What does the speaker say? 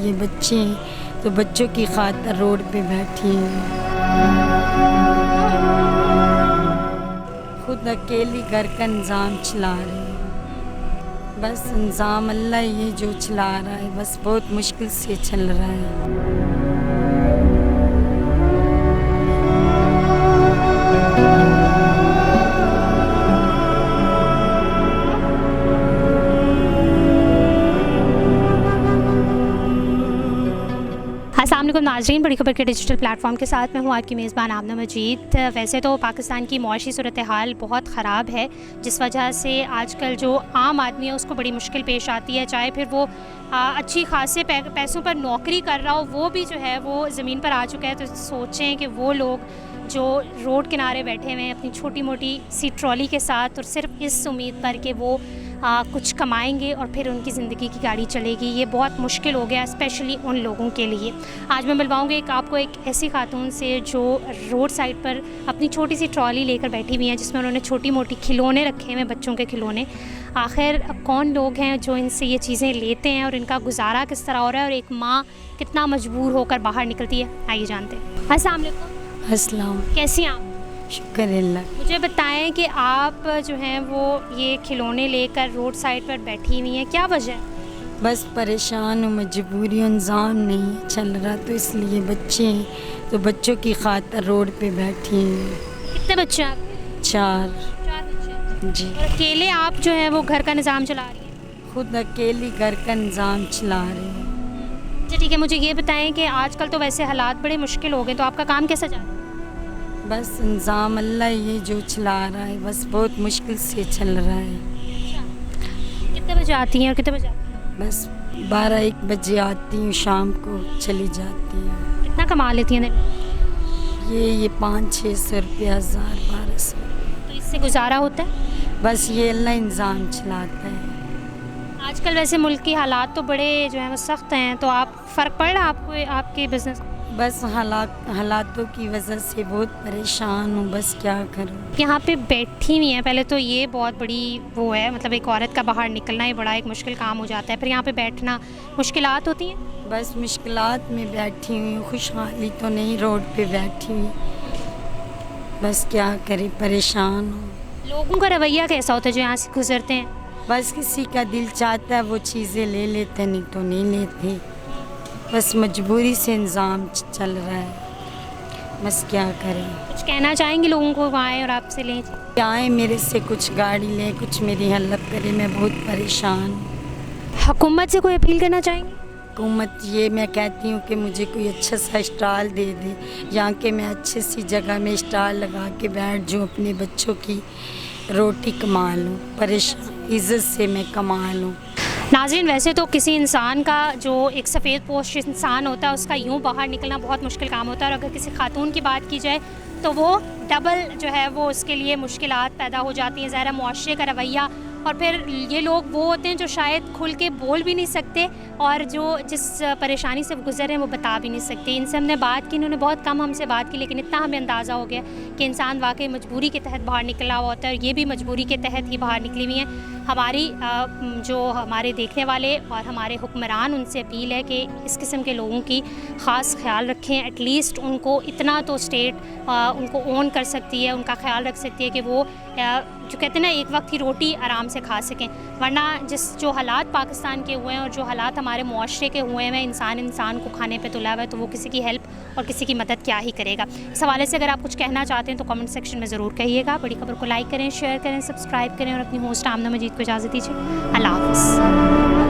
इसलिए बच्चे हैं तो बच्चों की खातिर रोड पे बैठी हैं। खुद अकेली घर का इंतज़ाम चला रही है। बस इंतज़ाम अल्लाह ये जो चला रहा है, बस बहुत मुश्किल से चल रहा है। अस्सलाम वालेकुम नाज़रीन, बड़ी खबर के डिजिटल प्लेटफॉर्म के साथ मैं हूँ आपकी मेज़बान आमना मजीद। वैसे तो पाकिस्तान की मुआशी सूरत हाल बहुत ख़राब है, जिस वजह से आजकल जो आम आदमी है उसको बड़ी मुश्किल पेश आती है। चाहे फिर वो अच्छी खासे पैसों पर नौकरी कर रहा हो, वो भी जो है वो ज़मीन पर आ चुका है। तो सोचें कि वो लोग जो रोड किनारे बैठे हुए हैं अपनी छोटी मोटी सी ट्रॉली के साथ, और सिर्फ इस उम्मीद पर कि वो कुछ कमाएंगे और फिर उनकी ज़िंदगी की गाड़ी चलेगी, ये बहुत मुश्किल हो गया, स्पेशली उन लोगों के लिए। आज मैं मिलवाऊँगी आपको एक ऐसी खातून से जो रोड साइड पर अपनी छोटी सी ट्रॉली लेकर बैठी हुई हैं, जिसमें उन्होंने छोटी मोटी खिलौने रखे हुए हैं, बच्चों के खिलौने। आखिर कौन लोग हैं जो इनसे ये चीज़ें लेते हैं और इनका गुजारा किस तरह हो रहा है, और एक माँ कितना मजबूर होकर बाहर निकलती है, आइए जानते हैं। अस्सलाम वालेकुम। अस्सलाम। कैसी हैं आप? शुक्र अल्लाह। मुझे बताएं कि आप जो हैं वो ये खिलौने लेकर रोड साइड पर बैठी हुई हैं, क्या वजह है? बस परेशान हूँ, मजबूरी, इंतज़ाम नहीं चल रहा तो इसलिए बच्चे हैं तो बच्चों की खातिर रोड पे बैठी हैं। कितने बच्चे हैं आपके? 4। 4 बच्चे। जी। और अकेले आप जो है वो घर का निज़ाम चला रही हैं? खुद अकेली घर का इंतज़ाम चला रही है। अच्छा ठीक है, मुझे ये बताएं कि आजकल तो वैसे हालात बड़े मुश्किल हो गए, तो आपका काम कैसा जा रहा है? बस इंतज़ाम अल्लाह ये जो चला रहा है, बस बहुत मुश्किल से चल रहा है। कितने बजे आती हैं और कितने बजे आती हैं? बस 12-1 बजे आती हूँ, शाम को चली जाती हूँ। कितना कमा लेती हैं दिन में? ये 500-600 रुपया, 1000-1200। तो इससे गुजारा होता है? बस ये अल्लाह इंतज़ाम चलाता है। आजकल वैसे मुल्क की हालात तो बड़े जो है वो सख्त हैं, तो आप फ़र्क पड़ रहा है आपको आपके बिज़नेस? बस हालातों की वजह से बहुत परेशान हूँ, बस क्या करूँ। यहाँ पे बैठी हुई हैं, पहले तो ये बहुत बड़ी वो है, मतलब एक औरत का बाहर निकलना ही बड़ा एक मुश्किल काम हो जाता है, फिर यहाँ पे बैठना मुश्किलात होती हैं? बस मुश्किलात में बैठी हुई हूँ, खुशहाली तो नहीं, रोड पे बैठी हुई, बस क्या करें, परेशान हूँ। लोगों का रवैया कैसा होता है जो यहाँ से गुजरते हैं? बस किसी का दिल चाहता है वो चीज़ें ले लेते, नहीं तो नहीं लेते। बस मजबूरी से इंतज़ाम चल रहा है, बस क्या करें। कुछ कहना चाहेंगे लोगों को वो आए और आपसे लें? आए मेरे से कुछ गाड़ी लें, कुछ मेरी हेल्प करें, मैं बहुत परेशान हूँ। हुकूमत से कोई अपील करना चाहेंगे? हुकूमत ये मैं कहती हूँ कि मुझे कोई अच्छा सा स्टॉल दे दे, यहाँ के मैं अच्छी सी जगह में स्टॉल लगा के बैठ जाऊँ, अपने बच्चों की रोटी कमा लूँ, परेशान इज़्ज़त से मैं कमा लूँ। नाज़रीन, वैसे तो किसी इंसान का जो एक सफ़ेद पोश इंसान होता है उसका यूँ बाहर निकलना बहुत मुश्किल काम होता है, और अगर किसी खातून की बात की जाए तो वो डबल जो है वो उसके लिए मुश्किलात पैदा हो जाती हैं। ज़ाहिर है मुआशरे का रवैया, और फिर ये लोग वो होते हैं जो शायद खुल के बोल भी नहीं सकते, और जो जिस परेशानी से गुजर रहे हैं वो बता भी नहीं सकते। इनसे हमने बात की, इन्होंने बहुत कम हमसे बात की, लेकिन इतना हमें अंदाज़ा हो गया कि इंसान वाकई मजबूरी के तहत बाहर निकला हुआ होता है, और ये भी मजबूरी के तहत ही बाहर निकली हुई हैं। हमारी जो हमारे देखने वाले और हमारे हुक्मरान, उनसे अपील है कि इस किस्म के लोगों की ख़ास ख्याल रखें। एटलीस्ट उनको इतना तो स्टेट उनको ओन कर सकती है, उनका ख्याल रख सकती है कि वो जो कहते हैं ना एक वक्त की रोटी आराम से खा सकें। वरना जो हालात पाकिस्तान के हुए हैं और जो हालात हमारे मुआशरे के हुए हैं, इंसान को खाने पे तुला हुआ है, तो वो किसी की हेल्प और किसी की मदद क्या ही करेगा। इस हवाले से अगर आप कुछ कहना चाहते हैं तो कमेंट सेक्शन में ज़रूर कहिएगा। बड़ी खबर को लाइक करें, शेयर करें, सब्सक्राइब करें, और अपनी होस्ट आमना मजीद को इजाज़त दीजिए। अल्लाह हाफ़िज़।